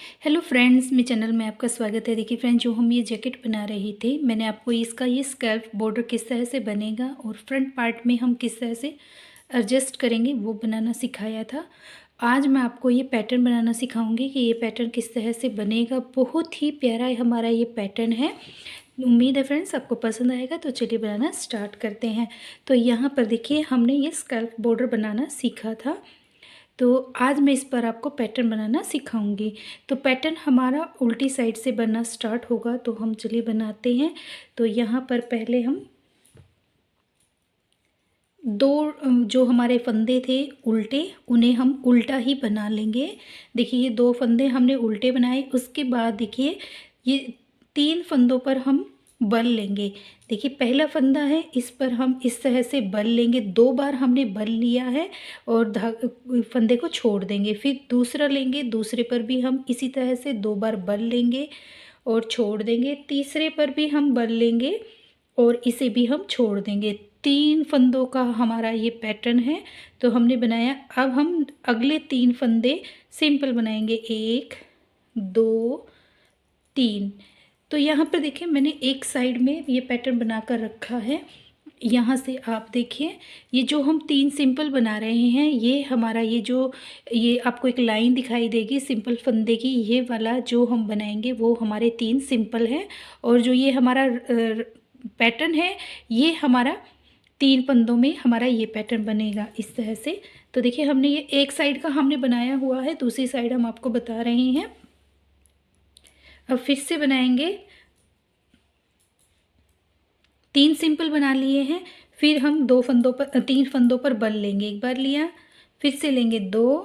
Hello friends, मेरे channel में आपका स्वागत है। देखिए फ्रेंड्स, जो हम ये जैकेट बना रहे थे, मैंने आपको इसका ये स्कैल्प बॉर्डर किस तरह से बनेगा और फ्रंट पार्ट में हम किस तरह से एडजस्ट करेंगे वो बनाना सिखाया था। आज मैं आपको ये पैटर्न बनाना सिखाऊंगी कि ये पैटर्न किस तरह से बनेगा। बहुत ही प्यारा हमारा ये पैटर्न है। उम्मीद है फ्रेंड्स आपको पसंद आएगा। तो चलिए बनाना स्टार्ट करते हैं। तो यहाँ पर देखिए हमने ये स्कैल्प बॉर्डर बनाना सीखा था, तो आज मैं इस पर आपको पैटर्न बनाना सिखाऊंगी। तो पैटर्न हमारा उल्टी साइड से बनना स्टार्ट होगा, तो हम चलिए बनाते हैं। तो यहाँ पर पहले हम दो जो हमारे फंदे थे उल्टे, उन्हें हम उल्टा ही बना लेंगे। देखिए ये दो फंदे हमने उल्टे बनाए। उसके बाद देखिए ये तीन फंदों पर हम बल लेंगे। देखिए पहला फंदा है, इस पर हम इस तरह से बल लेंगे। दो बार हमने बल लिया है और फंदे को छोड़ देंगे। फिर दूसरा लेंगे, दूसरे पर भी हम इसी तरह से दो बार बल लेंगे और छोड़ देंगे। तीसरे पर भी हम बल लेंगे और इसे भी हम छोड़ देंगे। तीन फंदों का हमारा ये पैटर्न है। तो हमने बनाया। अब हम अगले तीन फंदे सिंपल बनाएंगे, 1 2 3। तो यहाँ पर देखिए मैंने एक साइड में ये पैटर्न बनाकर रखा है। यहाँ से आप देखिए ये जो हम तीन सिंपल बना रहे हैं, ये हमारा ये आपको एक लाइन दिखाई देगी सिंपल फंदे की। ये वाला जो हम बनाएंगे वो हमारे तीन सिंपल है। और जो ये हमारा पैटर्न है, ये हमारा तीन फंदों में हमारा ये पैटर्न बनेगा इस तरह से। तो देखिए हमने ये एक साइड का हमने बनाया हुआ है, दूसरी साइड हम आपको बता रहे हैं। अब फिर से बनाएंगे। तीन सिंपल बना लिए हैं, फिर हम तीन फंदों पर बल लेंगे। एक बार लिया, फिर से लेंगे 2,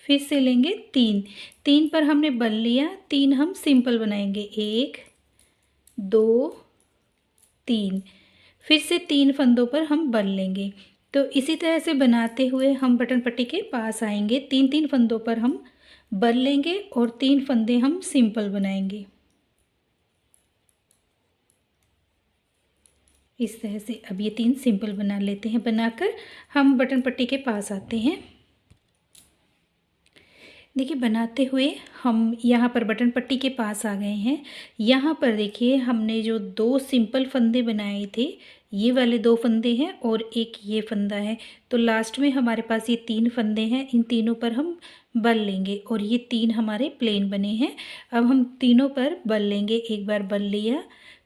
फिर से लेंगे 3। 3 पर हमने बल लिया, 3 हम सिंपल बनाएंगे, 1 2 3। फिर से तीन फंदों पर हम बल लेंगे। तो इसी तरह से बनाते हुए हम बटन पट्टी के पास आएंगे। तीन तीन फंदों पर हम बल लेंगे और तीन फंदे हम सिंपल बनाएंगे इस तरह से। अब ये तीन सिंपल बना लेते हैं। बनाकर हम बटन पट्टी के पास आते हैं। देखिए बनाते हुए हम यहाँ पर बटन पट्टी के पास आ गए हैं। यहाँ पर देखिए हमने जो दो सिंपल फंदे बनाए थे, ये वाले दो फंदे हैं और एक ये फंदा है। तो लास्ट में हमारे पास ये तीन फंदे हैं, इन तीनों पर हम बल लेंगे और ये तीन हमारे प्लेन बने हैं। अब हम तीनों पर बल लेंगे। एक बार बल लिया,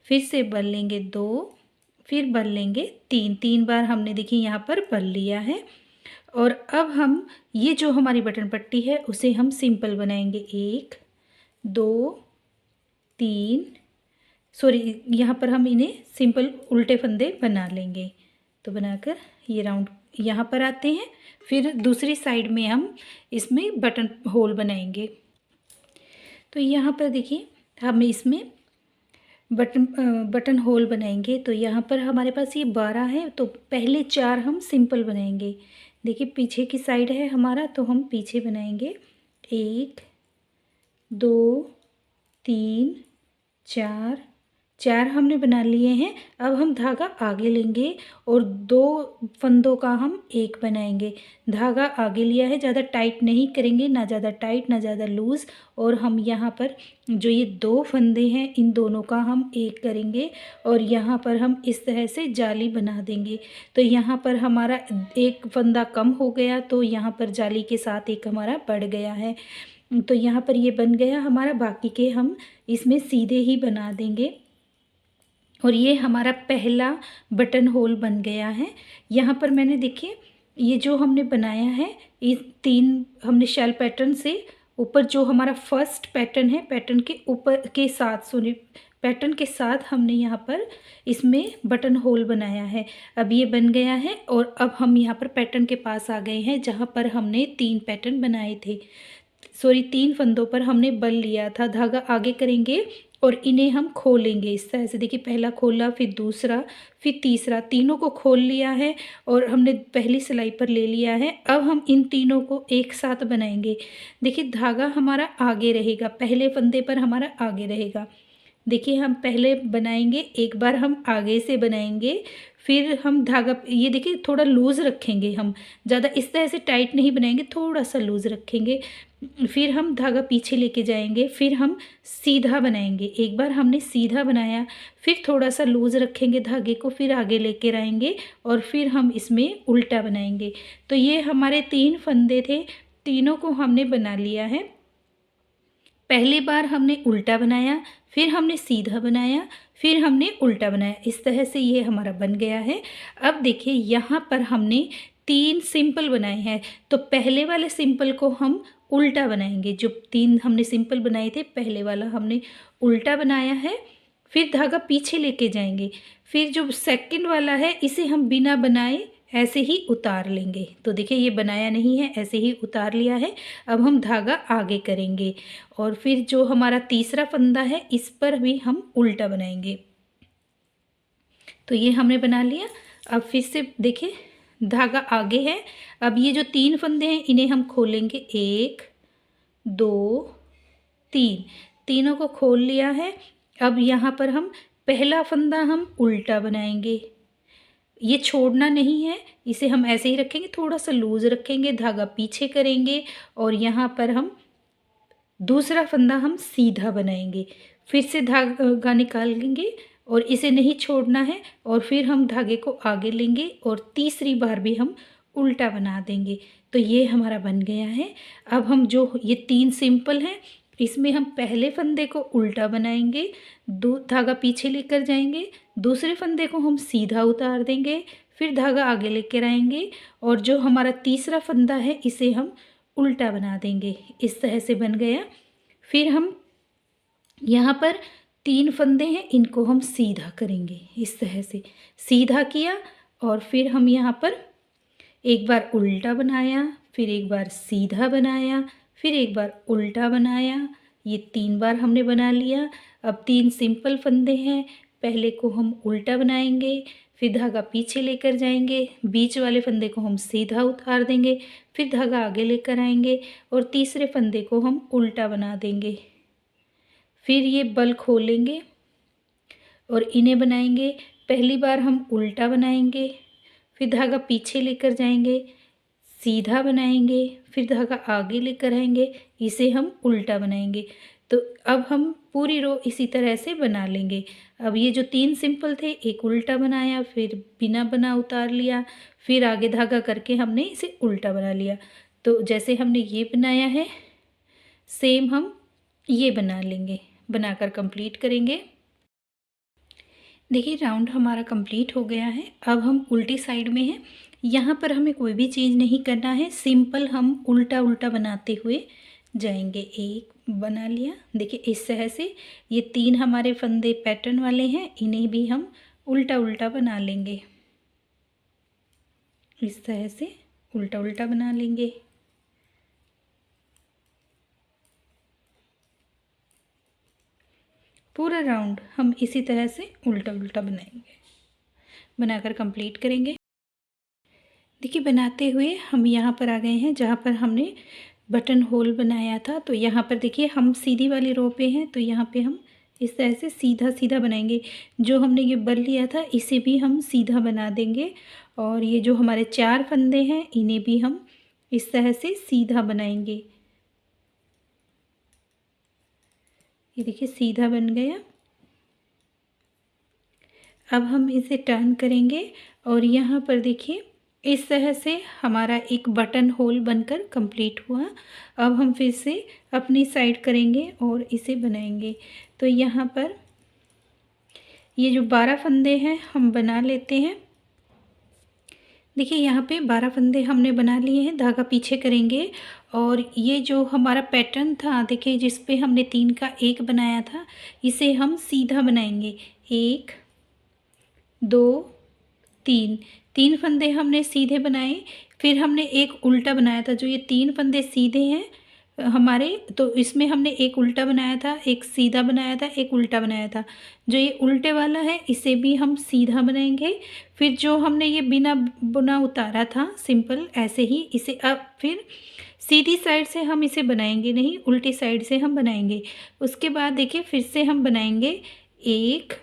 फिर से बल लेंगे 2, फिर बल लेंगे 3। 3 बार हमने देखिए यहाँ पर बल लिया है। और अब हम ये जो हमारी बटन पट्टी है उसे हम सिंपल बनाएंगे, 1 2 3। सॉरी, यहाँ पर हम इन्हें सिंपल उल्टे फंदे बना लेंगे। तो बनाकर ये राउंड यहाँ पर आते हैं। फिर दूसरी साइड में हम इसमें बटन होल बनाएंगे। तो यहाँ पर देखिए हम इसमें बटन होल बनाएंगे। तो यहाँ पर हमारे पास ये 12 है, तो पहले 4 हम सिंपल बनाएंगे। देखिए पीछे की साइड है हमारा, तो हम पीछे बनाएंगे, 1 2 3 4। 4 हमने बना लिए हैं। अब हम धागा आगे लेंगे और दो फंदों का हम एक बनाएंगे। धागा आगे लिया है, ज़्यादा टाइट नहीं करेंगे, ना ज़्यादा टाइट ना ज़्यादा लूज़। और हम यहाँ पर जो ये दो फंदे हैं, इन दोनों का हम एक करेंगे और यहाँ पर हम इस तरह से जाली बना देंगे। तो यहाँ पर हमारा एक फंदा कम हो गया, तो यहाँ पर जाली के साथ एक हमारा बढ़ गया है। तो यहाँ पर ये बन गया हमारा। बाकी के हम इसमें सीधे ही बना देंगे और ये हमारा पहला बटन होल बन गया है। यहाँ पर मैंने देखिए ये जो हमने बनाया है, इस तीन हमने शेल पैटर्न से ऊपर जो हमारा फर्स्ट पैटर्न है, पैटर्न के ऊपर के साथ पैटर्न के साथ हमने यहाँ पर इसमें बटन होल बनाया है। अब ये बन गया है और अब हम यहाँ पर पैटर्न के पास आ गए हैं, जहाँ पर हमने तीन पैटर्न बनाए थे। सॉरी, तीन फंदों पर हमने बल लिया था। धागा आगे करेंगे और इन्हें हम खोलेंगे इस तरह से। देखिए पहला खोला, फिर दूसरा, फिर तीसरा, तीनों को खोल लिया है और हमने पहली सिलाई पर ले लिया है। अब हम इन तीनों को एक साथ बनाएंगे। देखिए धागा हमारा आगे रहेगा, पहले फंदे पर हमारा आगे रहेगा। देखिए हम पहले बनाएंगे, एक बार हम आगे से बनाएंगे, फिर हम धागा ये देखिए थोड़ा लूज़ रखेंगे। हम ज़्यादा इस तरह से टाइट नहीं बनाएंगे, थोड़ा सा लूज़ रखेंगे। फिर हम धागा पीछे लेके जाएंगे, फिर हम सीधा बनाएंगे। एक बार हमने सीधा बनाया, फिर थोड़ा सा लूज़ रखेंगे धागे को, फिर आगे लेकर आएंगे और फिर हम इसमें उल्टा बनाएंगे। तो ये हमारे 3 फंदे थे, तीनों को हमने बना लिया है। पहली बार हमने उल्टा बनाया, फिर हमने सीधा बनाया, फिर हमने उल्टा बनाया। इस तरह से ये हमारा बन गया है। अब देखिए यहाँ पर हमने 3 सिंपल बनाए हैं, तो पहले वाले सिंपल को हम उल्टा बनाएंगे। जो 3 हमने सिंपल बनाए थे, पहले वाला हमने उल्टा बनाया है, फिर धागा पीछे लेके जाएंगे। फिर जो सेकंड वाला है इसे हम बिना बनाए ऐसे ही उतार लेंगे। तो देखिए ये बनाया नहीं है, ऐसे ही उतार लिया है। अब हम धागा आगे करेंगे और फिर जो हमारा तीसरा फंदा है इस पर भी हम उल्टा बनाएंगे। तो ये हमने बना लिया। अब फिर से देखिए धागा आगे है। अब ये जो 3 फंदे हैं इन्हें हम खोलेंगे, 1 2 3, तीनों को खोल लिया है। अब यहाँ पर हम पहला फंदा हम उल्टा बनाएंगे, ये छोड़ना नहीं है, इसे हम ऐसे ही रखेंगे, थोड़ा सा लूज रखेंगे, धागा पीछे करेंगे और यहाँ पर हम दूसरा फंदा हम सीधा बनाएंगे। फिर से धागा निकालेंगे और इसे नहीं छोड़ना है और फिर हम धागे को आगे लेंगे और तीसरी बार भी हम उल्टा बना देंगे। तो ये हमारा बन गया है। अब हम जो ये 3 सिंपल हैं इसमें हम पहले फंदे को उल्टा बनाएंगे, धागा पीछे लेकर जाएंगे, दूसरे फंदे को हम सीधा उतार देंगे, फिर धागा आगे लेकर आएंगे और जो हमारा तीसरा फंदा है इसे हम उल्टा बना देंगे। इस तरह से बन गया। फिर हम यहाँ पर 3 फंदे हैं, इनको हम सीधा करेंगे। इस तरह से सीधा किया और फिर हम यहाँ पर एक बार उल्टा बनाया, फिर एक बार सीधा बनाया, फिर एक बार उल्टा बनाया। ये 3 बार हमने बना लिया। अब 3 सिंपल फंदे हैं, पहले को हम उल्टा बनाएंगे, फिर धागा पीछे लेकर जाएंगे, बीच वाले फंदे को हम सीधा उतार देंगे, फिर धागा आगे लेकर आएंगे और तीसरे फंदे को हम उल्टा बना देंगे। फिर ये बल खोलेंगे और इन्हें बनाएंगे। पहली बार हम उल्टा बनाएंगे, फिर धागा पीछे लेकर जाएंगे, सीधा बनाएंगे, फिर धागा आगे लेकर आएंगे, इसे हम उल्टा बनाएंगे। तो अब हम पूरी रो इसी तरह से बना लेंगे। अब ये जो 3 सिंपल थे, एक उल्टा बनाया, फिर बिना बना उतार लिया, फिर आगे धागा करके हमने इसे उल्टा बना लिया। तो जैसे हमने ये बनाया है सेम हम ये बना लेंगे, बनाकर कंप्लीट करेंगे। देखिए राउंड हमारा कंप्लीट हो गया है। अब हम उल्टी साइड में हैं, यहाँ पर हमें कोई भी चीज़ नहीं करना है, सिंपल हम उल्टा उल्टा बनाते हुए जाएंगे। एक बना लिया, देखिए इस तरह से ये 3 हमारे फंदे पैटर्न वाले हैं, इन्हें भी हम उल्टा उल्टा बना लेंगे। इस तरह से उल्टा उल्टा बना लेंगे। पूरा राउंड हम इसी तरह से उल्टा उल्टा बनाएंगे, बनाकर कंप्लीट करेंगे। देखिए बनाते हुए हम यहाँ पर आ गए हैं जहाँ पर हमने बटन होल बनाया था। तो यहाँ पर देखिए हम सीधी वाली रो पे हैं, तो यहाँ पे हम इस तरह से सीधा सीधा बनाएंगे। जो हमने ये बल लिया था इसे भी हम सीधा बना देंगे और ये जो हमारे 4 फंदे हैं इन्हें भी हम इस तरह से सीधा बनाएंगे। ये देखिए सीधा बन गया। अब हम इसे टर्न करेंगे और यहाँ पर देखिए इस तरह से हमारा एक बटन होल बनकर कंप्लीट हुआ। अब हम फिर से अपनी साइड करेंगे और इसे बनाएंगे। तो यहाँ पर ये जो 12 फंदे हैं हम बना लेते हैं। देखिए यहाँ पे 12 फंदे हमने बना लिए हैं, धागा पीछे करेंगे और ये जो हमारा पैटर्न था देखिए जिस पे हमने 3 का 1 बनाया था, इसे हम सीधा बनाएंगे। 1 2 3, 3 फंदे हमने सीधे बनाए, फिर हमने एक उल्टा बनाया था। जो ये 3 फंदे सीधे हैं हमारे, तो इसमें हमने एक उल्टा बनाया था, एक सीधा बनाया था, एक उल्टा बनाया था। जो ये उल्टे वाला है इसे भी हम सीधा बनाएंगे। फिर जो हमने ये बिना बुना उतारा था सिंपल, ऐसे ही इसे अब फिर सीधी साइड से हम इसे बनाएंगे नहीं, उल्टी साइड से हम बनाएंगे। उसके बाद देखिए फिर से हम बनाएंगे 1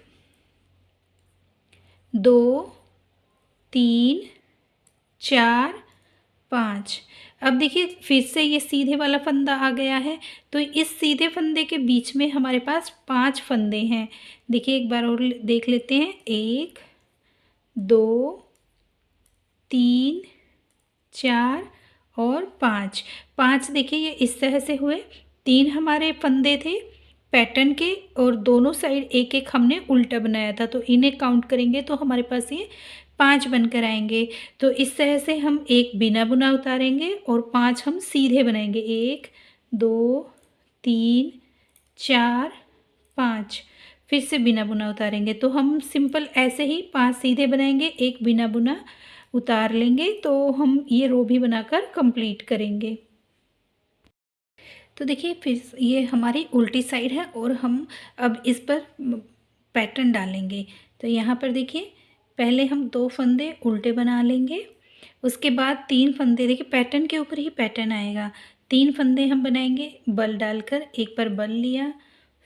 2 3 4 5। अब देखिए फिर से ये सीधे वाला फंदा आ गया है, तो इस सीधे फंदे के बीच में हमारे पास 5 फंदे हैं। देखिए एक बार और देख लेते हैं, 1 2 3 4 और 5। 5 देखिए ये इस तरह से हुए। 3 हमारे फंदे थे पैटर्न के और दोनों साइड एक एक हमने उल्टा बनाया था, तो इन्हें काउंट करेंगे तो हमारे पास ये 5 बनकर आएंगे। तो इस तरह से हम एक बिना बुना उतारेंगे और 5 हम सीधे बनाएंगे, 1 2 3 4 5। फिर से बिना बुना उतारेंगे, तो हम सिंपल ऐसे ही 5 सीधे बनाएंगे, एक बिना बुना उतार लेंगे, तो हम ये रो भी बनाकर कंप्लीट करेंगे। तो देखिए फिर ये हमारी उल्टी साइड है और हम अब इस पर पैटर्न डालेंगे। तो यहाँ पर देखिए पहले हम 2 फंदे उल्टे बना लेंगे, उसके बाद 3 फंदे, देखिए पैटर्न के ऊपर ही पैटर्न आएगा। 3 फंदे हम बनाएंगे बल डालकर, एक पर बल लिया,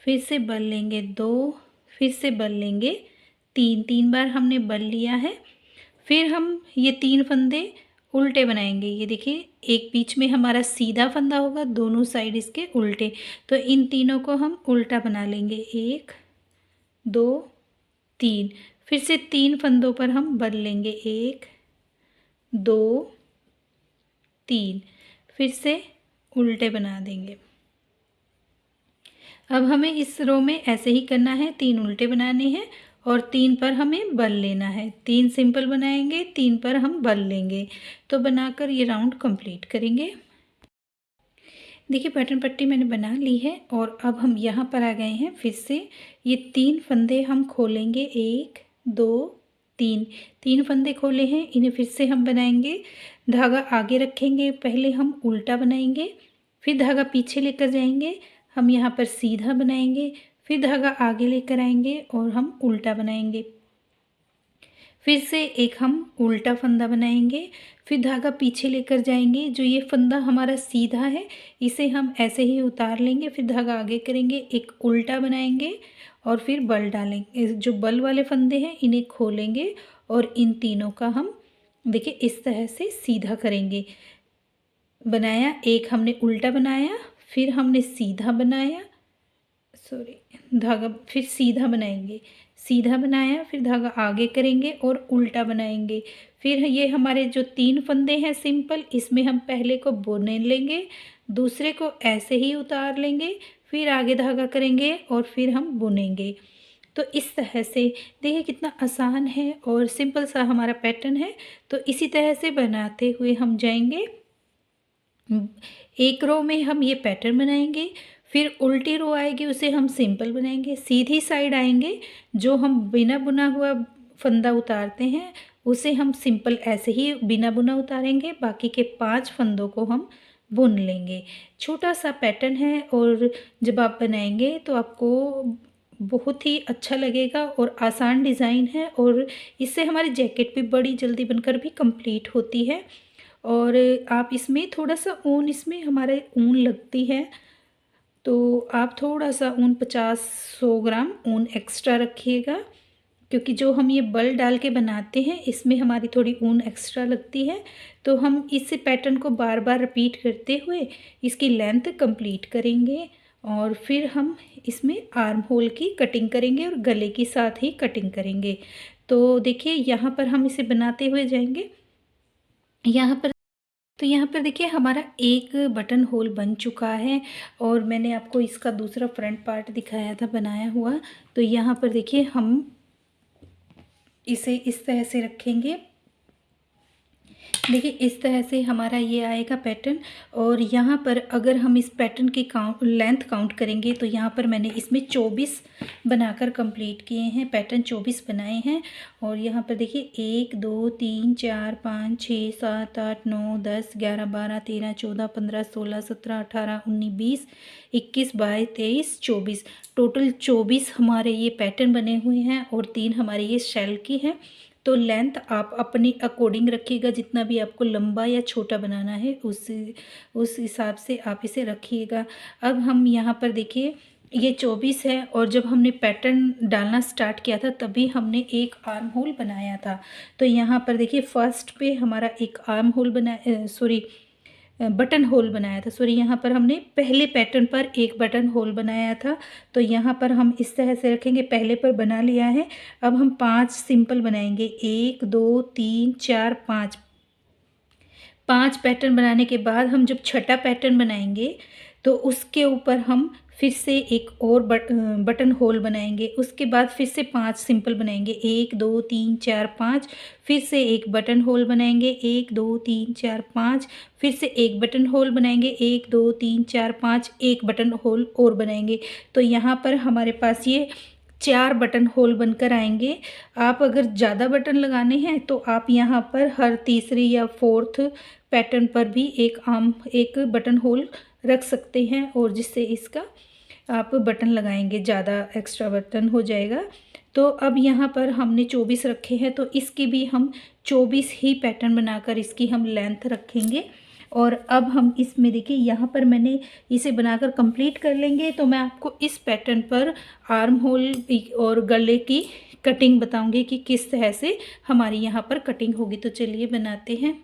फिर से बल लेंगे 2, फिर से बल लेंगे 3, 3 बार हमने बल लिया है। फिर हम ये 3 फंदे उल्टे बनाएंगे। ये देखिए एक बीच में हमारा सीधा फंदा होगा, दोनों साइड इसके उल्टे, तो इन तीनों को हम उल्टा बना लेंगे, 1 2 3। फिर से 3 फंदों पर हम बल लेंगे, 1 2 3, फिर से उल्टे बना देंगे। अब हमें इस रो में ऐसे ही करना है, 3 उल्टे बनाने हैं और 3 पर हमें बल लेना है। 3 सिंपल बनाएंगे, 3 पर हम बल लेंगे, तो बनाकर ये राउंड कंप्लीट करेंगे। देखिए पैटर्न पट्टी मैंने बना ली है और अब हम यहाँ पर आ गए हैं। फिर से ये 3 फंदे हम खोलेंगे, 1 2 3, 3 फंदे खोले हैं, इन्हें फिर से हम बनाएंगे। धागा आगे रखेंगे, पहले हम उल्टा बनाएंगे, फिर धागा पीछे लेकर जाएंगे, हम यहाँ पर सीधा बनाएंगे, फिर धागा आगे लेकर आएंगे और हम उल्टा बनाएंगे। फिर से एक हम उल्टा फंदा बनाएंगे, फिर धागा पीछे लेकर जाएंगे। जो ये फंदा हमारा सीधा है इसे हम ऐसे ही उतार लेंगे, फिर धागा आगे करेंगे, एक उल्टा बनाएंगे और फिर बल डालेंगे। जो बल वाले फंदे हैं इन्हें खोलेंगे और इन तीनों का हम देखिए इस तरह से सीधा करेंगे। बनाया, एक हमने उल्टा बनाया, फिर हमने सीधा बनाया, धागा फिर सीधा बनाएंगे, सीधा बनाया, फिर धागा आगे करेंगे और उल्टा बनाएंगे। फिर ये हमारे जो 3 फंदे हैं सिंपल, इसमें हम पहले को बुन लेंगे, दूसरे को ऐसे ही उतार लेंगे, फिर आगे धागा करेंगे और फिर हम बुनेंगे। तो इस तरह से देखिए कितना आसान है और सिंपल सा हमारा पैटर्न है। तो इसी तरह से बनाते हुए हम जाएंगे। एक रो में हम ये पैटर्न बनाएंगे, फिर उल्टी रो आएगी उसे हम सिंपल बनाएंगे, सीधी साइड आएंगे जो हम बिना बुना हुआ फंदा उतारते हैं उसे हम सिंपल ऐसे ही बिना बुना उतारेंगे, बाकी के 5 फंदों को हम बुन लेंगे। छोटा सा पैटर्न है और जब आप बनाएंगे तो आपको बहुत ही अच्छा लगेगा और आसान डिज़ाइन है और इससे हमारी जैकेट भी बड़ी जल्दी बनकर भी कंप्लीट होती है। और आप इसमें थोड़ा सा ऊन, इसमें हमारे ऊन लगती है तो आप थोड़ा सा ऊन 50-100 ग्राम ऊन एक्स्ट्रा रखिएगा, क्योंकि जो हम ये बल डाल के बनाते हैं इसमें हमारी थोड़ी ऊन एक्स्ट्रा लगती है। तो हम इस पैटर्न को बार बार रिपीट करते हुए इसकी लेंथ कंप्लीट करेंगे और फिर हम इसमें आर्म होल की कटिंग करेंगे और गले की साथ ही कटिंग करेंगे। तो देखिए यहाँ पर हम इसे बनाते हुए जाएंगे। यहाँ पर देखिए हमारा एक बटन होल बन चुका है और मैंने आपको इसका दूसरा फ्रंट पार्ट दिखाया था बनाया हुआ। तो यहाँ पर देखिए हम इसे इस तरह से रखेंगे। देखिए इस तरह से हमारा ये आएगा पैटर्न। और यहाँ पर अगर हम इस पैटर्न की लेंथ काउंट करेंगे तो यहाँ पर मैंने इसमें 24 बनाकर कंप्लीट किए हैं, पैटर्न 24 बनाए हैं। और यहाँ पर देखिए 1 2 3 4 5 6 7 8 9 10 11 12 13 14 15 16 17 18 19 20 21 22 23 24, टोटल 24 हमारे ये पैटर्न बने हुए हैं और 3 हमारे ये शेल की हैं। तो लेंथ आप अपनी अकॉर्डिंग रखिएगा, जितना भी आपको लंबा या छोटा बनाना है उस हिसाब से आप इसे रखिएगा। अब हम यहाँ पर देखिए ये 24 है और जब हमने पैटर्न डालना स्टार्ट किया था तभी हमने एक आर्म होल बनाया था। तो यहाँ पर देखिए फर्स्ट पे हमारा एक आर्म होल बटन होल बनाया था, सॉरी यहाँ पर हमने पहले पैटर्न पर एक बटन होल बनाया था। तो यहाँ पर हम इस तरह से रखेंगे, पहले पर बना लिया है। अब हम 5 सिंपल बनाएंगे, 1 2 3 4 5। 5 पैटर्न बनाने के बाद हम जब छठा पैटर्न बनाएंगे तो उसके ऊपर हम फिर से एक और बटन होल बनाएंगे। उसके बाद फिर से 5 सिंपल बनाएंगे, 1 2 3 4 5। फिर से एक बटन होल बनाएंगे, 1 2 3 4 5। फिर से एक बटन होल बनाएंगे, 1 2 3 4 5। एक बटन होल और बनाएंगे। तो यहाँ पर हमारे पास ये 4 बटन होल बनकर आएंगे। आप अगर ज़्यादा बटन लगाने हैं तो आप यहाँ पर हर तीसरी या फोर्थ पैटर्न पर भी एक बटन होल रख सकते हैं, और जिससे इसका आप बटन लगाएंगे ज़्यादा एक्स्ट्रा बटन हो जाएगा। तो अब यहाँ पर हमने 24 रखे हैं, तो इसकी भी हम 24 ही पैटर्न बनाकर इसकी हम लेंथ रखेंगे। और अब हम इसमें देखिए यहाँ पर मैंने इसे बनाकर कंप्लीट कर लेंगे। तो मैं आपको इस पैटर्न पर आर्म होल और गले की कटिंग बताऊंगी कि किस तरह से हमारी यहाँ पर कटिंग होगी। तो चलिए बनाते हैं।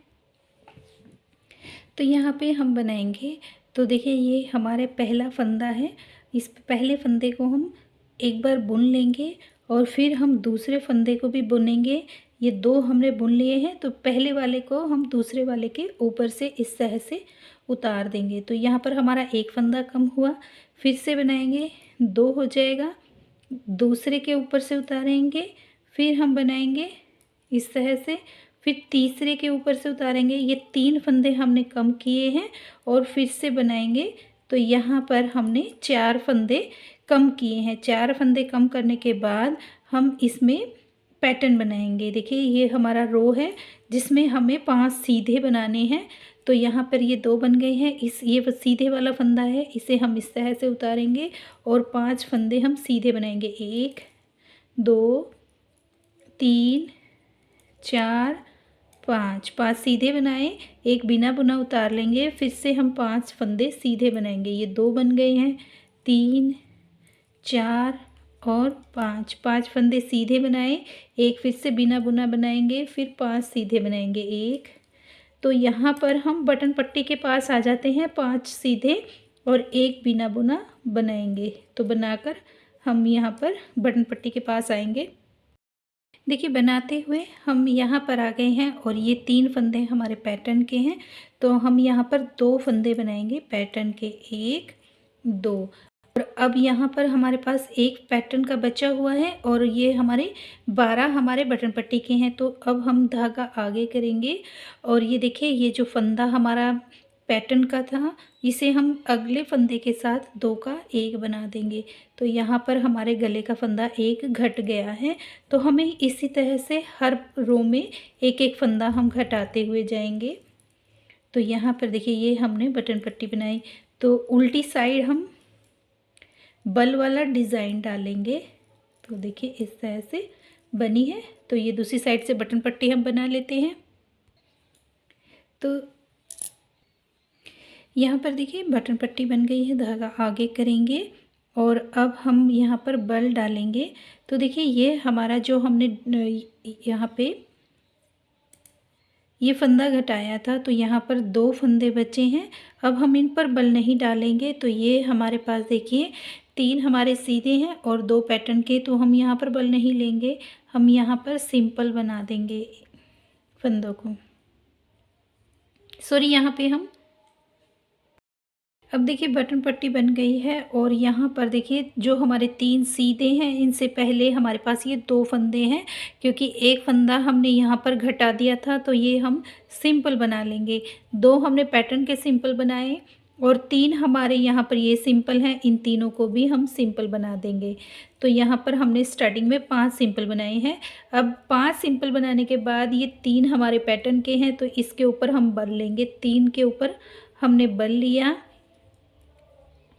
तो यहाँ पे हम बनाएंगे, तो देखिए ये हमारे पहला फंदा है। इस पहले फंदे को हम एक बार बुन लेंगे और फिर हम दूसरे फंदे को भी बुनेंगे। ये 2 हमने बुन लिए हैं, तो पहले वाले को हम दूसरे वाले के ऊपर से इस तरह से उतार देंगे। तो यहाँ पर हमारा एक फंदा कम हुआ, फिर से बनाएंगे, 2 हो जाएगा, दूसरे के ऊपर से उतारेंगे, फिर हम बनाएंगे इस तरह से, फिर तीसरे के ऊपर से उतारेंगे। ये 3 फंदे हमने कम किए हैं और फिर से बनाएंगे। तो यहाँ पर हमने 4 फंदे कम किए हैं। 4 फंदे कम करने के बाद हम इसमें पैटर्न बनाएंगे। देखिए ये हमारा रो है जिसमें हमें 5 सीधे बनाने हैं। तो यहाँ पर ये 2 बन गए हैं। ये सीधे वाला फंदा है, इसे हम इस तरह से उतारेंगे और 5 फंदे हम सीधे बनाएंगे। 1 2 3 4 5 सीधे बनाए, एक बिना बुना उतार लेंगे, फिर से हम 5 फंदे सीधे बनाएंगे। ये 2 बन गए हैं, 3 4 और 5 फंदे सीधे बनाए, एक फिर से बिना बुना बनाएंगे, फिर 5 सीधे बनाएंगे, 1। तो यहाँ पर हम बटन पट्टी के पास आ जाते हैं, 5 सीधे और एक बिना बुना बनाएंगे। तो बनाकर हम यहाँ पर बटन पट्टी के पास आएंगे। देखिए बनाते हुए हम यहाँ पर आ गए हैं और ये 3 फंदे हमारे पैटर्न के हैं। तो हम यहाँ पर 2 फंदे बनाएंगे पैटर्न के, 1 2। और अब यहाँ पर हमारे पास एक पैटर्न का बचा हुआ है और ये हमारे 12 हमारे बटन पट्टी के हैं। तो अब हम धागा आगे करेंगे और ये देखिए ये जो फंदा हमारा पैटर्न का था, इसे हम अगले फंदे के साथ 2 का 1 बना देंगे। तो यहाँ पर हमारे गले का फंदा 1 घट गया है। तो हमें इसी तरह से हर रो में एक एक फंदा हम घटाते हुए जाएंगे। तो यहाँ पर देखिए ये हमने बटन पट्टी बनाई। तो उल्टी साइड हम बल वाला डिज़ाइन डालेंगे। तो देखिए इस तरह से बनी है। तो ये दूसरी साइड से बटन पट्टी हम बना लेते हैं। तो यहाँ पर देखिए बटन पट्टी बन गई है, धागा आगे करेंगे और अब हम यहाँ पर बल डालेंगे। तो देखिए ये हमारा जो हमने यहाँ पे ये फंदा घटाया था, तो यहाँ पर 2 फंदे बचे हैं। अब हम इन पर बल नहीं डालेंगे। तो ये हमारे पास देखिए 3 हमारे सीधे हैं और 2 पैटर्न के। तो हम यहाँ पर बल नहीं लेंगे, हम यहाँ पर सिंपल बना देंगे फंदों को। सॉरी यहाँ पे हम अब देखिए बटन पट्टी बन गई है और यहाँ पर देखिए जो हमारे 3 सीधे हैं, इनसे पहले हमारे पास ये 2 फंदे हैं, क्योंकि एक फंदा हमने यहाँ पर घटा दिया था। तो ये हम सिंपल बना लेंगे। 2 हमने पैटर्न के सिंपल बनाए और 3 हमारे यहाँ पर ये सिंपल हैं, इन तीनों को भी हम सिंपल बना देंगे। तो यहाँ पर हमने स्टार्टिंग में 5 सिंपल बनाए हैं। अब 5 सिंपल बनाने के बाद ये 3 हमारे पैटर्न के हैं, तो इसके ऊपर हम बल लेंगे। 3 के ऊपर हमने बल लिया,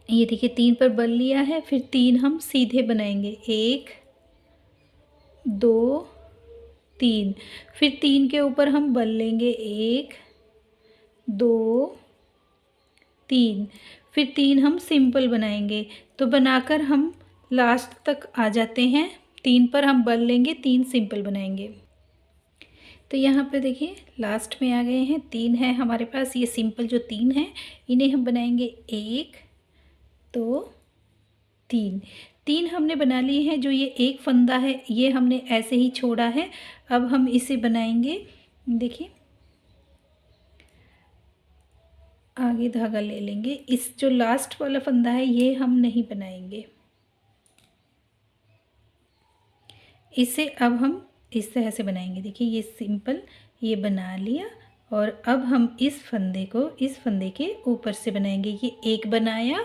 ये देखिए 3 पर बल लिया है, फिर 3 हम सीधे बनाएंगे, 1 2 3। फिर 3 के ऊपर हम बल लेंगे, 1 2 3। फिर 3 हम सिंपल बनाएंगे। तो बनाकर हम लास्ट तक आ जाते हैं। 3 पर हम बल लेंगे, 3 सिंपल बनाएंगे। तो यहाँ पे देखिए लास्ट में आ गए हैं, 3 है हमारे पास। ये सिंपल जो 3 हैं इन्हें हम बनाएंगे 1 2 3। 3 हमने बना लिए हैं। जो ये एक फंदा है ये हमने ऐसे ही छोड़ा है। अब हम इसे बनाएंगे, देखिए आगे धागा ले लेंगे। इस जो लास्ट वाला फंदा है ये हम नहीं बनाएंगे, इसे अब हम इस तरह से बनाएंगे। देखिए ये सिंपल ये बना लिया और अब हम इस फंदे को इस फंदे के ऊपर से बनाएंगे। ये एक बनाया,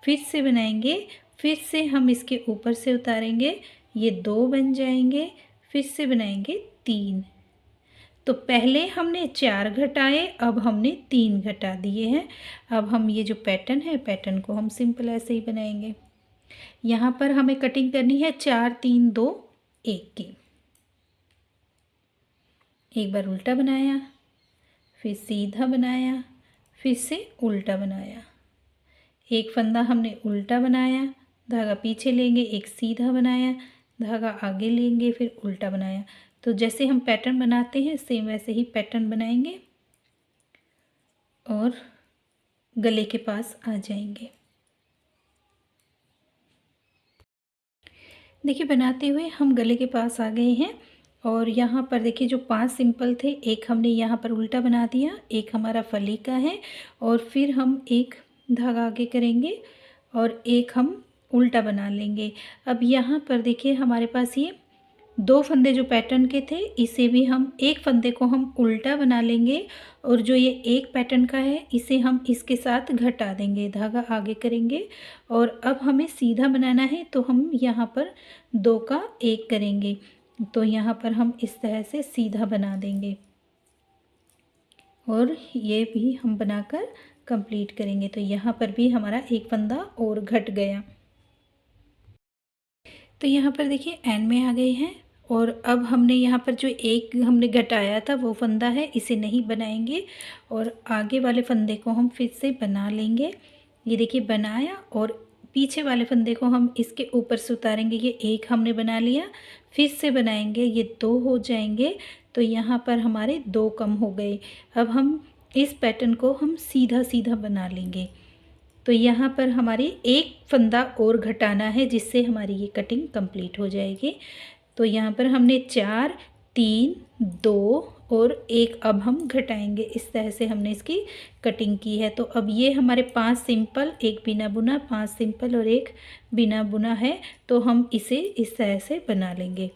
फिर से बनाएंगे, फिर से हम इसके ऊपर से उतारेंगे, ये 2 बन जाएंगे, फिर से बनाएंगे 3। तो पहले हमने 4 घटाए, अब हमने 3 घटा दिए हैं। अब हम ये जो पैटर्न है पैटर्न को हम सिंपल ऐसे ही बनाएंगे। यहाँ पर हमें कटिंग करनी है 4 3 2 1 की। एक बार उल्टा बनाया, फिर सीधा बनाया, फिर से उल्टा बनाया। एक फंदा हमने उल्टा बनाया, धागा पीछे लेंगे, एक सीधा बनाया, धागा आगे लेंगे, फिर उल्टा बनाया। तो जैसे हम पैटर्न बनाते हैं सेम वैसे ही पैटर्न बनाएंगे और गले के पास आ जाएंगे। देखिए बनाते हुए हम गले के पास आ गए हैं और यहाँ पर देखिए जो 5 सिंपल थे, एक हमने यहाँ पर उल्टा बना दिया, एक हमारा फली का है और फिर हम एक धागा आगे करेंगे और एक हम उल्टा बना लेंगे। अब यहाँ पर देखिए हमारे पास ये 2 फंदे जो पैटर्न के थे इसे भी हम एक फंदे को हम उल्टा बना लेंगे और जो ये एक पैटर्न का है इसे हम इसके साथ घटा देंगे, धागा आगे करेंगे और अब हमें सीधा बनाना है तो हम यहाँ पर 2 का 1 करेंगे। तो यहाँ पर हम इस तरह से सीधा बना देंगे और ये भी हम बनाकर कंप्लीट करेंगे। तो यहाँ पर भी हमारा एक फंदा और घट गया। तो यहाँ पर देखिए एंड में आ गए हैं और अब हमने यहाँ पर जो एक हमने घटाया था वो फंदा है इसे नहीं बनाएंगे और आगे वाले फंदे को हम फिर से बना लेंगे। ये देखिए बनाया और पीछे वाले फंदे को हम इसके ऊपर से उतारेंगे। ये एक हमने बना लिया, फिर से बनाएंगे, ये 2 हो जाएंगे। तो यहाँ पर हमारे 2 कम हो गए। अब हम इस पैटर्न को हम सीधा सीधा बना लेंगे। तो यहाँ पर हमारी एक फंदा और घटाना है जिससे हमारी ये कटिंग कंप्लीट हो जाएगी। तो यहाँ पर हमने 4 3 2 और 1 अब हम घटाएंगे। इस तरह से हमने इसकी कटिंग की है। तो अब ये हमारे 5 सिंपल, एक बिना बुना, 5 सिंपल और एक बिना बुना है। तो हम इसे इस तरह से बना लेंगे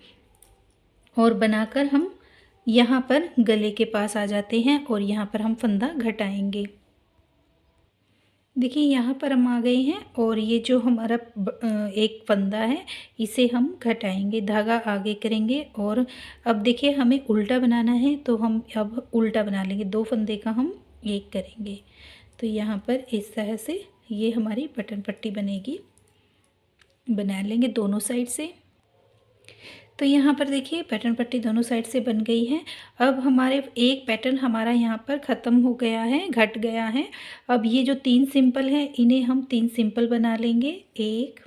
और बनाकर हम यहाँ पर गले के पास आ जाते हैं और यहाँ पर हम फंदा घटाएंगे। देखिए यहाँ पर हम आ गए हैं और ये जो हमारा एक फंदा है इसे हम घटाएंगे, धागा आगे करेंगे और अब देखिए हमें उल्टा बनाना है तो हम अब उल्टा बना लेंगे। 2 फंदे का हम 1 करेंगे। तो यहाँ पर इस तरह से ये हमारी बटन पट्टी बनेगी, बना लेंगे दोनों साइड से। तो यहाँ पर देखिए पैटर्न पट्टी दोनों साइड से बन गई है। अब हमारे एक पैटर्न हमारा यहाँ पर ख़त्म हो गया है, घट गया है। अब ये जो 3 सिंपल है इन्हें हम 3 सिंपल बना लेंगे, 1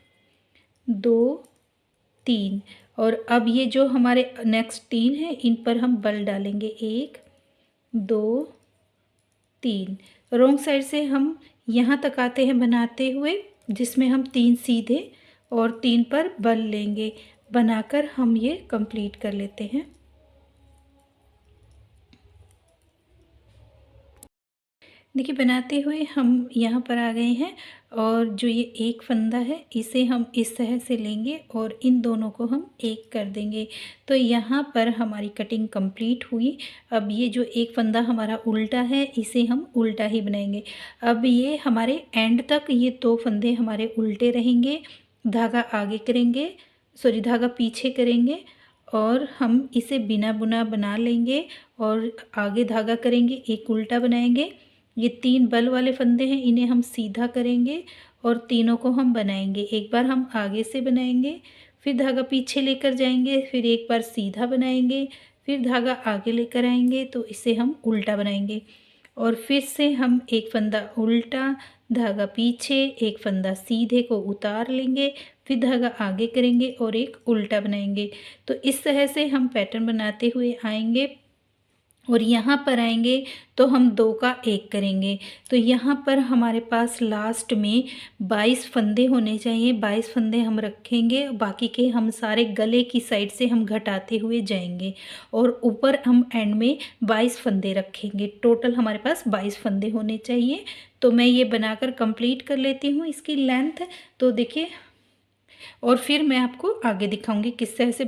2 3। और अब ये जो हमारे नेक्स्ट 3 है इन पर हम बल डालेंगे, 1 2 3। रॉन्ग साइड से हम यहाँ तक आते हैं बनाते हुए जिसमें हम 3 सीधे और 3 पर बल लेंगे। बनाकर हम ये कंप्लीट कर लेते हैं। देखिए बनाते हुए हम यहाँ पर आ गए हैं और जो ये एक फंदा है इसे हम इस तरह से लेंगे और इन दोनों को हम एक कर देंगे। तो यहाँ पर हमारी कटिंग कंप्लीट हुई। अब ये जो एक फंदा हमारा उल्टा है इसे हम उल्टा ही बनाएंगे। अब ये हमारे एंड तक ये 2 फंदे हमारे उल्टे रहेंगे, धागा आगे करेंगे, सॉरी धागा पीछे करेंगे और हम इसे बिना बुना बना लेंगे और आगे धागा करेंगे, एक उल्टा बनाएंगे। ये 3 बल वाले फंदे हैं इन्हें हम सीधा करेंगे और तीनों को हम बनाएंगे। एक बार हम आगे से बनाएंगे, फिर धागा पीछे लेकर जाएंगे, फिर एक बार सीधा बनाएंगे, फिर धागा आगे लेकर आएंगे तो इसे हम उल्टा बनाएंगे और फिर से हम एक फंदा उल्टा, धागा पीछे, एक फंदा सीधे को उतार लेंगे, फिर धागा आगे करेंगे और एक उल्टा बनाएंगे। तो इस तरह से हम पैटर्न बनाते हुए आएंगे और यहाँ पर आएंगे तो हम 2 का 1 करेंगे। तो यहाँ पर हमारे पास लास्ट में 22 फंदे होने चाहिए। 22 फंदे हम रखेंगे, बाकी के हम सारे गले की साइड से हम घटाते हुए जाएंगे और ऊपर हम एंड में 22 फंदे रखेंगे। टोटल हमारे पास 22 फंदे होने चाहिए। तो मैं ये बनाकर कंप्लीट कर लेती हूँ इसकी लेंथ। तो देखिए, और फिर मैं आपको आगे दिखाऊंगी किस तरह से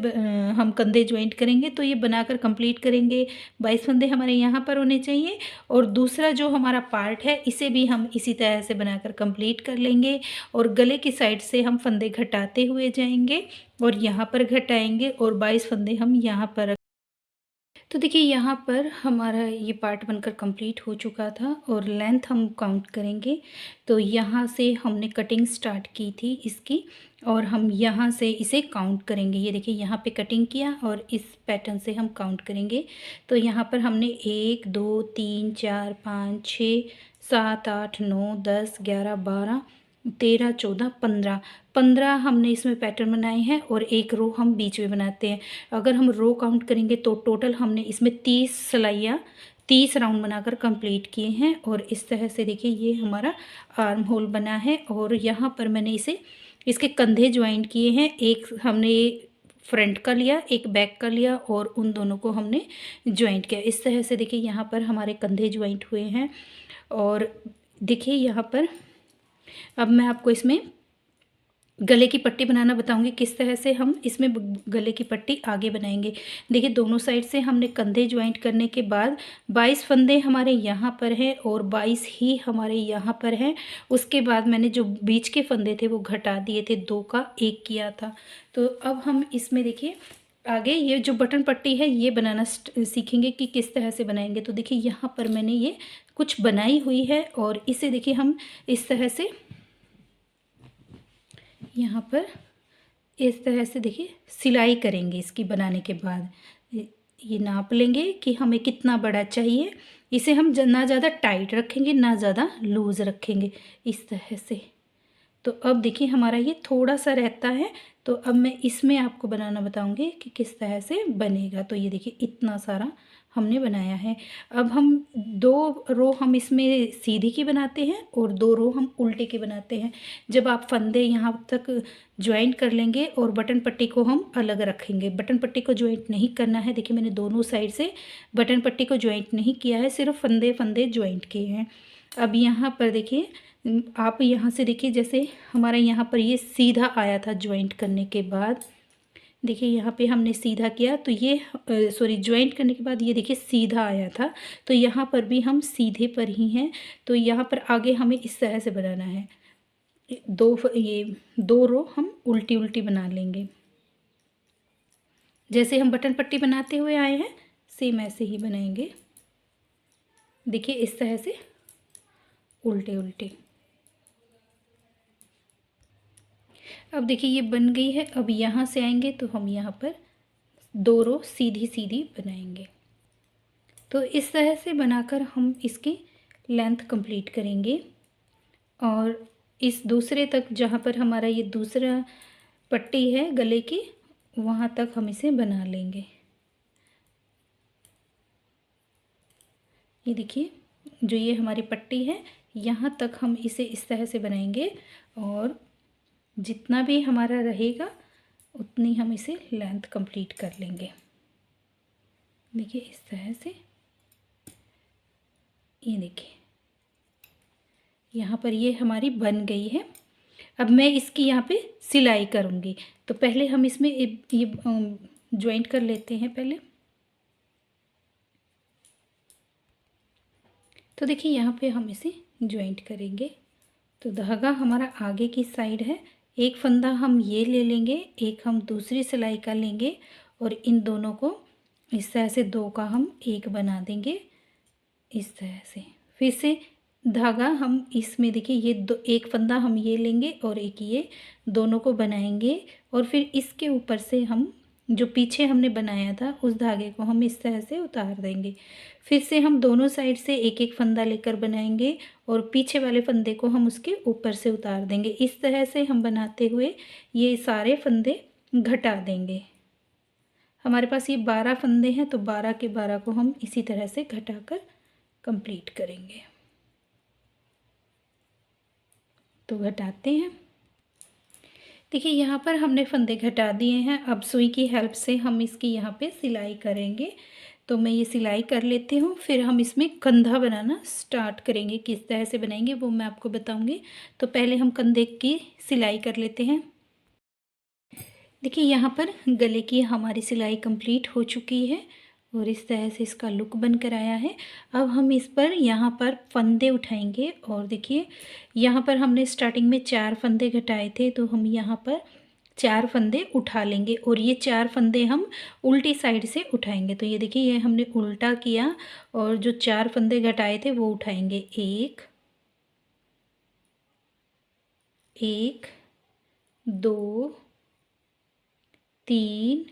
हम कंधे ज्वाइंट करेंगे। तो ये बनाकर कंप्लीट करेंगे। 22 फंदे हमारे यहाँ पर होने चाहिए और दूसरा जो हमारा पार्ट है इसे भी हम इसी तरह से बनाकर कंप्लीट कर लेंगे और गले की साइड से हम फंदे घटाते हुए जाएंगे और यहाँ पर घटाएंगे और 22 फंदे हम यहाँ पर। तो देखिए, यहाँ पर हमारा ये पार्ट बनकर कंप्लीट हो चुका था और लेंथ हम काउंट करेंगे। तो यहाँ से हमने कटिंग स्टार्ट की थी इसकी और हम यहाँ से इसे काउंट करेंगे। ये देखिए, यहाँ पे कटिंग किया और इस पैटर्न से हम काउंट करेंगे। तो यहाँ पर हमने 1 2 3 4 5 6 7 8 9 10 11 12 13 14 15 15 हमने इसमें पैटर्न बनाए हैं और एक रो हम बीच में बनाते हैं। अगर हम रो काउंट करेंगे तो टोटल हमने इसमें 30 सिलाइयाँ 30 राउंड बनाकर कंप्लीट किए हैं। और इस तरह से देखिए, ये हमारा आर्म होल बना है और यहाँ पर मैंने इसे इसके कंधे ज्वाइंट किए हैं। एक हमने फ्रंट का लिया, एक बैक का लिया और उन दोनों को हमने ज्वाइंट किया। इस तरह से देखिए, यहाँ पर हमारे कंधे ज्वाइंट हुए हैं। और देखिए, यहाँ पर अब मैं आपको इसमें गले की पट्टी बनाना बताऊंगी किस तरह से हम इसमें गले की पट्टी आगे बनाएंगे। देखिए, दोनों साइड से हमने कंधे ज्वाइंट करने के बाद 22 फंदे हमारे यहाँ पर हैं और 22 ही हमारे यहाँ पर हैं। उसके बाद मैंने जो बीच के फंदे थे वो घटा दिए थे, 2 का 1 किया था। तो अब हम इसमें देखिए आगे ये जो बटन पट्टी है ये बनाना सीखेंगे कि किस तरह से बनाएंगे। तो देखिए, यहाँ पर मैंने ये कुछ बनाई हुई है और इसे देखिए हम इस तरह से यहाँ पर इस तरह से देखिए सिलाई करेंगे। इसकी बनाने के बाद ये नाप लेंगे कि हमें कितना बड़ा चाहिए। इसे हम ना ज़्यादा टाइट रखेंगे ना ज़्यादा लूज़ रखेंगे, इस तरह से। तो अब देखिए, हमारा ये थोड़ा सा रहता है। तो अब मैं इसमें आपको बनाना बताऊंगी कि किस तरह से बनेगा। तो ये देखिए, इतना सारा हमने बनाया है। अब हम 2 रो हम इसमें सीधी की बनाते हैं और 2 रो हम उल्टे की बनाते हैं। जब आप फंदे यहाँ तक ज्वाइंट कर लेंगे और बटन पट्टी को हम अलग रखेंगे। बटन पट्टी को ज्वाइंट नहीं करना है। देखिए, मैंने दोनों साइड से बटन पट्टी को ज्वाइंट नहीं किया है, सिर्फ फंदे फंदे ज्वाइंट किए हैं। अब यहाँ पर देखिए, आप यहाँ से देखिए, जैसे हमारा यहाँ पर ये सीधा आया था ज्वाइंट करने के बाद। देखिए, यहाँ पे हमने सीधा किया तो ये सॉरी, ज्वाइंट करने के बाद ये देखिए सीधा आया था। तो यहाँ पर भी हम सीधे पर ही हैं। तो यहाँ पर आगे हमें इस तरह से बनाना है। ये 2 रो हम उल्टी उल्टी बना लेंगे। जैसे हम बटन पट्टी बनाते हुए आए हैं सेम ऐसे ही बनाएंगे। देखिए, इस तरह से उल्टे उल्टे। अब देखिए, ये बन गई है। अब यहाँ से आएंगे तो हम यहाँ पर 2 रो सीधी सीधी बनाएंगे। तो इस तरह से बनाकर हम इसकी लेंथ कंप्लीट करेंगे और इस दूसरे तक, जहाँ पर हमारा ये दूसरा पट्टी है गले की, वहाँ तक हम इसे बना लेंगे। ये देखिए, जो ये हमारी पट्टी है यहाँ तक हम इसे इस तरह से बनाएंगे और जितना भी हमारा रहेगा उतनी हम इसे लेंथ कंप्लीट कर लेंगे। देखिए, इस तरह से। ये देखिए, यहाँ पर ये हमारी बन गई है। अब मैं इसकी यहाँ पे सिलाई करूँगी। तो पहले हम इसमें ये ज्वाइंट कर लेते हैं पहले। तो देखिए, यहाँ पे हम इसे ज्वाइंट करेंगे। तो धागा हमारा आगे की साइड है। एक फंदा हम ये ले लेंगे, एक हम दूसरी सिलाई का लेंगे और इन दोनों को इस तरह से 2 का हम 1 बना देंगे, इस तरह से। फिर से धागा हम इसमें देखिए, ये एक फंदा हम ये लेंगे और एक ये, दोनों को बनाएंगे और फिर इसके ऊपर से हम जो पीछे हमने बनाया था उस धागे को हम इस तरह से उतार देंगे। फिर से हम दोनों साइड से एक एक फंदा लेकर बनाएंगे और पीछे वाले फंदे को हम उसके ऊपर से उतार देंगे। इस तरह से हम बनाते हुए ये सारे फंदे घटा देंगे। हमारे पास ये 12 फंदे हैं, तो 12 के 12 को हम इसी तरह से घटाकर कंप्लीट करेंगे। तो घटाते हैं। देखिए यहाँ पर हमने फंदे घटा दिए हैं। अब सुई की हेल्प से हम इसकी यहाँ पे सिलाई करेंगे। तो मैं ये सिलाई कर लेती हूँ, फिर हम इसमें कंधा बनाना स्टार्ट करेंगे। किस तरह से बनाएंगे वो मैं आपको बताऊँगी। तो पहले हम कंधे की सिलाई कर लेते हैं। देखिए यहाँ पर गले की हमारी सिलाई कंप्लीट हो चुकी है और इस तरह से इसका लुक बन कर आया है। अब हम इस पर यहाँ पर फंदे उठाएंगे और देखिए यहाँ पर हमने स्टार्टिंग में 4 फंदे घटाए थे, तो हम यहाँ पर 4 फंदे उठा लेंगे और ये 4 फंदे हम उल्टी साइड से उठाएंगे। तो ये देखिए ये हमने उल्टा किया और जो 4 फंदे घटाए थे वो उठाएंगे। एक, दो, 3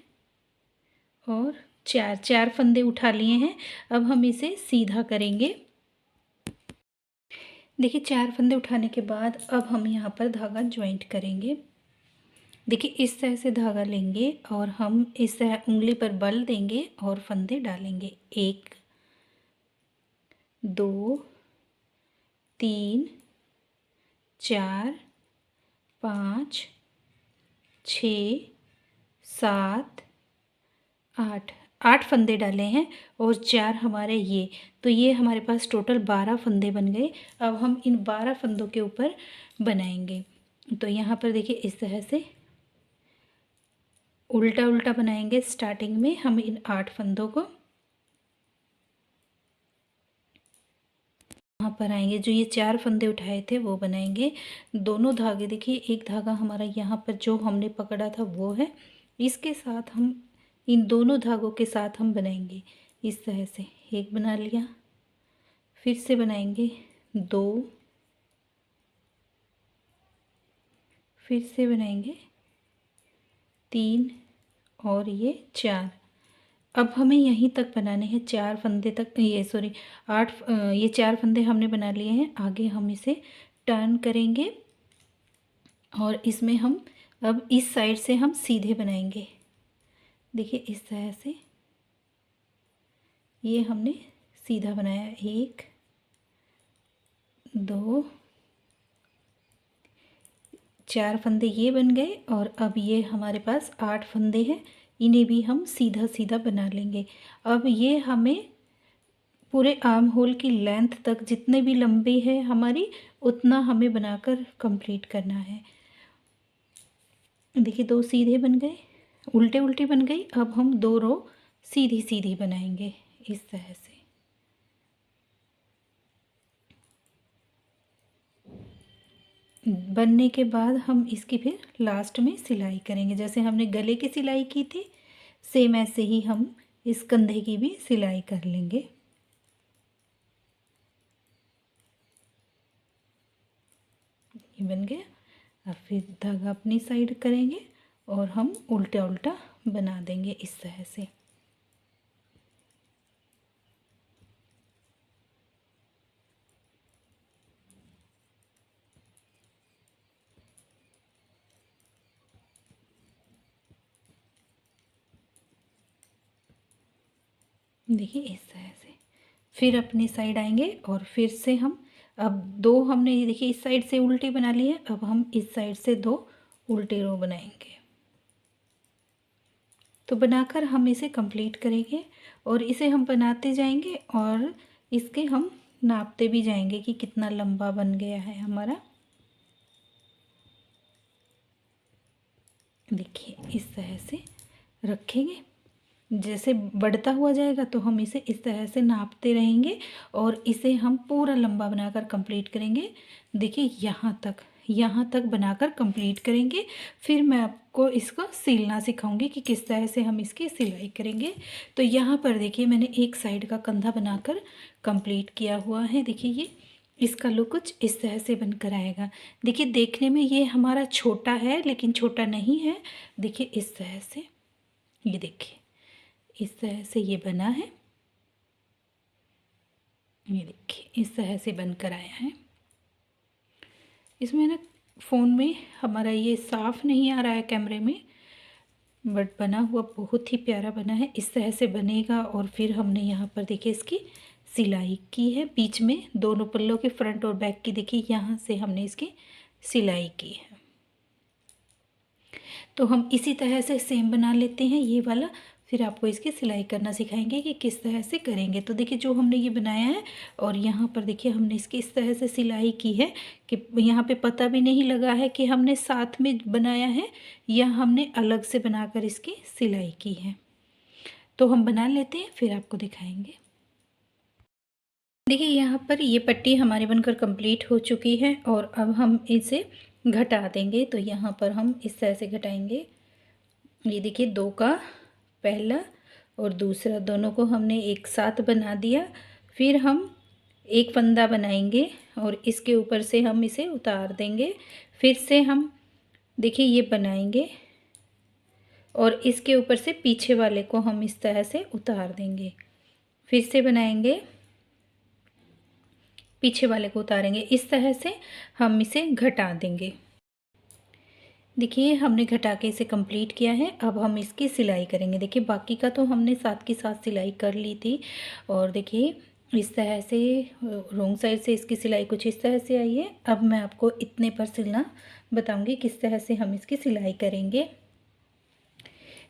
और 4 फंदे उठा लिए हैं। अब हम इसे सीधा करेंगे। देखिए 4 फंदे उठाने के बाद अब हम यहाँ पर धागा ज्वाइंट करेंगे। देखिए इस तरह से धागा लेंगे और हम इस तरह उंगली पर बल देंगे और फंदे डालेंगे। 1, 2, 3, 4, 5, 6, 7, 8 फंदे डाले हैं और 4 हमारे ये, तो ये हमारे पास टोटल 12 फंदे बन गए। अब हम इन 12 फंदों के ऊपर बनाएंगे। तो यहाँ पर देखिए इस तरह से उल्टा उल्टा बनाएंगे। स्टार्टिंग में हम इन 8 फंदों को यहाँ पर आएंगे, जो ये 4 फंदे उठाए थे वो बनाएंगे। दोनों धागे देखिए, एक धागा हमारा यहाँ पर जो हमने पकड़ा था वो है, इसके साथ हम इन दोनों धागों के साथ हम बनाएंगे। इस तरह से एक बना लिया, फिर से बनाएंगे 2, फिर से बनाएंगे 3 और ये 4। अब हमें यहीं तक बनाने हैं, 4 फंदे तक, ये सॉरी 8, ये 4 फंदे हमने बना लिए हैं। आगे हम इसे टर्न करेंगे और इसमें हम अब इस साइड से हम सीधे बनाएंगे। देखिए इस तरह से ये हमने सीधा बनाया। 1, 2, 4 फंदे ये बन गए और अब ये हमारे पास 8 फंदे हैं, इन्हें भी हम सीधा सीधा बना लेंगे। अब ये हमें पूरे आर्म होल की लेंथ तक, जितने भी लंबी है हमारी, उतना हमें बनाकर कंप्लीट करना है। देखिए 2 सीधे बन गए, उल्टे उल्टे बन गई। अब हम 2 रो सीधी सीधी बनाएंगे इस तरह से। बनने के बाद हम इसकी फिर लास्ट में सिलाई करेंगे। जैसे हमने गले की सिलाई की थी, सेम ऐसे ही हम इस कंधे की भी सिलाई कर लेंगे। ये बन गया। अब फिर धागा अपनी साइड करेंगे और हम उल्टा उल्टा बना देंगे इस तरह से। देखिए इस तरह से फिर अपनी साइड आएंगे और फिर से हम अब 2 हमने ये देखिए इस साइड से उल्टी बना ली है। अब हम इस साइड से 2 उल्टे रो बनाएंगे। तो बनाकर हम इसे कंप्लीट करेंगे और इसे हम बनाते जाएंगे और इसके हम नापते भी जाएंगे कि कितना लंबा बन गया है हमारा। देखिए इस तरह से रखेंगे। जैसे बढ़ता हुआ जाएगा तो हम इसे इस तरह से नापते रहेंगे और इसे हम पूरा लंबा बनाकर कंप्लीट करेंगे। देखिए यहाँ तक बनाकर कंप्लीट करेंगे। फिर मैं आपको इसको सिलना सिखाऊंगी कि किस तरह से हम इसकी सिलाई करेंगे। तो यहाँ पर देखिए मैंने एक साइड का कंधा बनाकर कंप्लीट किया हुआ है। देखिए ये इसका लुक कुछ इस तरह से बनकर आएगा। देखिए देखने में ये हमारा छोटा है, लेकिन छोटा नहीं है। देखिए इस तरह से, ये देखिए इस तरह से ये बना है। ये देखिए इस तरह से बनकर आया है। इसमें ना फ़ोन में हमारा ये साफ़ नहीं आ रहा है कैमरे में, बट बना हुआ बहुत ही प्यारा बना है। इस तरह से बनेगा। और फिर हमने यहाँ पर देखिए इसकी सिलाई की है, बीच में दोनों पल्लों के फ्रंट और बैक की देखिए यहाँ से हमने इसकी सिलाई की है। तो हम इसी तरह से सेम बना लेते हैं ये वाला, फिर आपको इसकी सिलाई करना सिखाएंगे कि किस तरह से करेंगे। तो देखिए जो हमने ये बनाया है और यहाँ पर देखिए हमने इसकी इस तरह से सिलाई की है कि यहाँ पे पता भी नहीं लगा है कि हमने साथ में बनाया है या हमने अलग से बनाकर इसकी सिलाई की है। तो हम बना लेते हैं फिर आपको दिखाएंगे। देखिए यहाँ पर ये पट्टी हमारी बनकर कंप्लीट हो चुकी है और अब हम इसे घटा देंगे। तो यहाँ पर हम इस तरह से घटाएंगे। ये देखिए दो का पहला और दूसरा दोनों को हमने एक साथ बना दिया। फिर हम एक फंदा बनाएंगे और इसके ऊपर से हम इसे उतार देंगे। फिर से हम देखिए ये बनाएंगे और इसके ऊपर से पीछे वाले को हम इस तरह से उतार देंगे। फिर से बनाएंगे, पीछे वाले को उतारेंगे। इस तरह से हम इसे घटा देंगे। देखिए हमने घटा के इसे कंप्लीट किया है। अब हम इसकी सिलाई करेंगे। देखिए बाकी का तो हमने साथ के साथ सिलाई कर ली थी और देखिए इस तरह से रोंग साइड से इसकी सिलाई कुछ इस तरह से आई है। अब मैं आपको इतने पर सिलना बताऊंगी किस तरह से हम इसकी सिलाई करेंगे।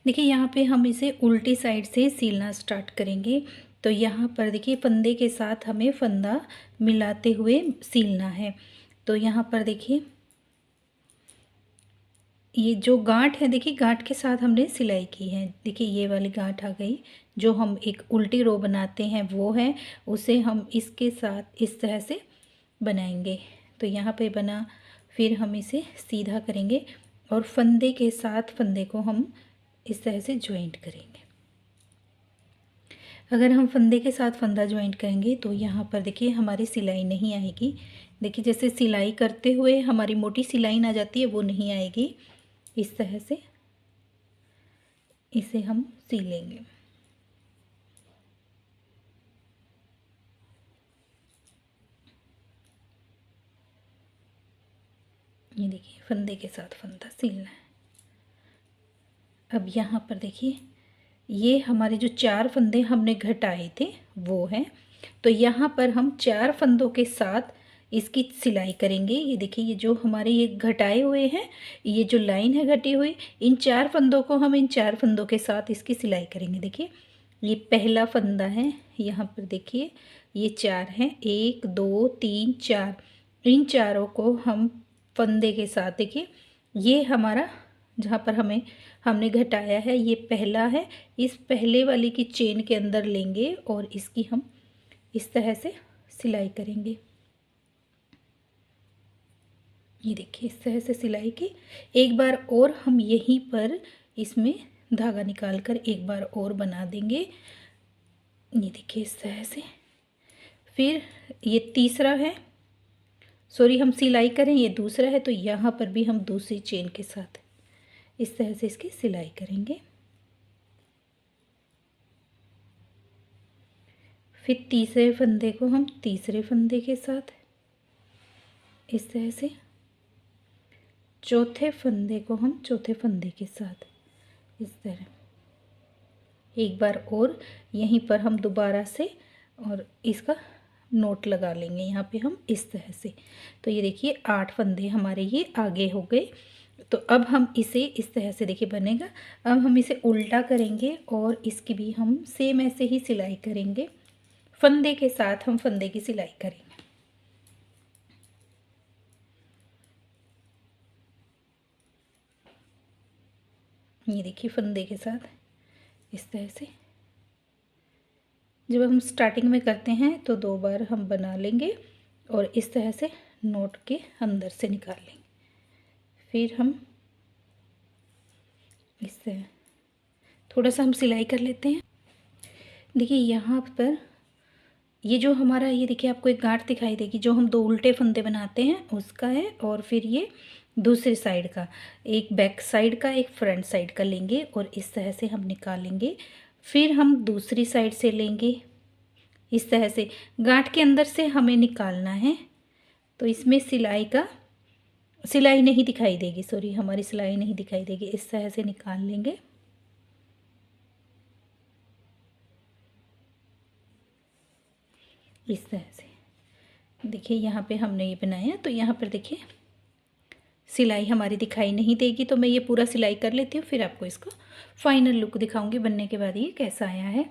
देखिए यहाँ पे हम इसे उल्टी साइड से सिलना स्टार्ट करेंगे। तो यहाँ पर देखिए फंदे के साथ हमें फंदा मिलाते हुए सिलना है। तो यहाँ पर देखिए ये जो गांठ है, देखिए गांठ के साथ हमने सिलाई की है। देखिए ये वाली गांठ आ गई। जो हम एक उल्टी रो बनाते हैं वो है, उसे हम इसके साथ इस तरह से बनाएंगे। तो यहाँ पे बना, फिर हम इसे सीधा करेंगे और फंदे के साथ फंदे को हम इस तरह से जॉइंट करेंगे। अगर हम फंदे के साथ फंदा जॉइंट करेंगे तो यहाँ पर देखिए हमारी सिलाई नहीं आएगी। देखिए जैसे सिलाई करते हुए हमारी मोटी सिलाई आ जाती है वो नहीं आएगी। इस तरह से इसे हम सिलेंगे। ये देखिए फंदे के साथ फंदा सिलना है। अब यहाँ पर देखिए ये हमारे जो 4 फंदे हमने घटाए थे वो हैं। तो यहाँ पर हम 4 फंदों के साथ इसकी सिलाई करेंगे। ये देखिए ये जो हमारे ये घटाए हुए हैं, ये जो लाइन है घटी हुई, इन 4 फंदों को हम इन 4 फंदों के साथ इसकी सिलाई करेंगे। देखिए ये पहला फंदा है, यहाँ पर देखिए ये 4 हैं, 1 2 3 4। इन चारों को हम फंदे के साथ देखिए ये हमारा जहाँ पर हमने घटाया है ये पहला है। इस पहले वाली की चेन के अंदर लेंगे और इसकी हम इस तरह से सिलाई करेंगे। ये देखिए इस तरह से सिलाई की। एक बार और हम यहीं पर इसमें धागा निकाल कर एक बार और बना देंगे। ये देखिए इस तरह से। फिर ये तीसरा है, सॉरी हम सिलाई करें, ये दूसरा है। तो यहाँ पर भी हम दूसरी चेन के साथ इस तरह से इसकी सिलाई करेंगे। फिर तीसरे फंदे को हम तीसरे फंदे के साथ इस तरह से, चौथे फंदे को हम चौथे फंदे के साथ इस तरह। एक बार और यहीं पर हम दोबारा से और इसका नोट लगा लेंगे यहाँ पे हम इस तरह से। तो ये देखिए 8 फंदे हमारे ये आगे हो गए। तो अब हम इसे इस तरह से देखिए बनेगा। अब हम इसे उल्टा करेंगे और इसकी भी हम सेम ऐसे ही सिलाई करेंगे। फंदे के साथ हम फंदे की सिलाई करेंगे। ये देखिए फंदे के साथ इस तरह से। जब हम स्टार्टिंग में करते हैं तो 2 बार हम बना लेंगे और इस तरह से नोट के अंदर से निकाल लेंगे। फिर हम इस तरह थोड़ा सा हम सिलाई कर लेते हैं। देखिए यहाँ पर ये जो हमारा, ये देखिए आपको एक गांठ दिखाई देगी, जो हम 2 उल्टे फंदे बनाते हैं उसका है। और फिर ये दूसरी साइड का, एक बैक साइड का एक फ्रंट साइड का लेंगे और इस तरह से हम निकालेंगे। फिर हम दूसरी साइड से लेंगे इस तरह से, गांठ के अंदर से हमें निकालना है। तो इसमें सिलाई नहीं दिखाई देगी, सॉरी हमारी सिलाई नहीं दिखाई देगी। इस तरह से निकाल लेंगे। इस तरह से। देखिए यहाँ पे हमने ये बनाया, तो यहाँ पर देखिए सिलाई हमारी दिखाई नहीं देगी, तो मैं ये पूरा सिलाई कर लेती हूँ, फिर आपको इसका फाइनल लुक दिखाऊंगी बनने के बाद ये कैसा आया है।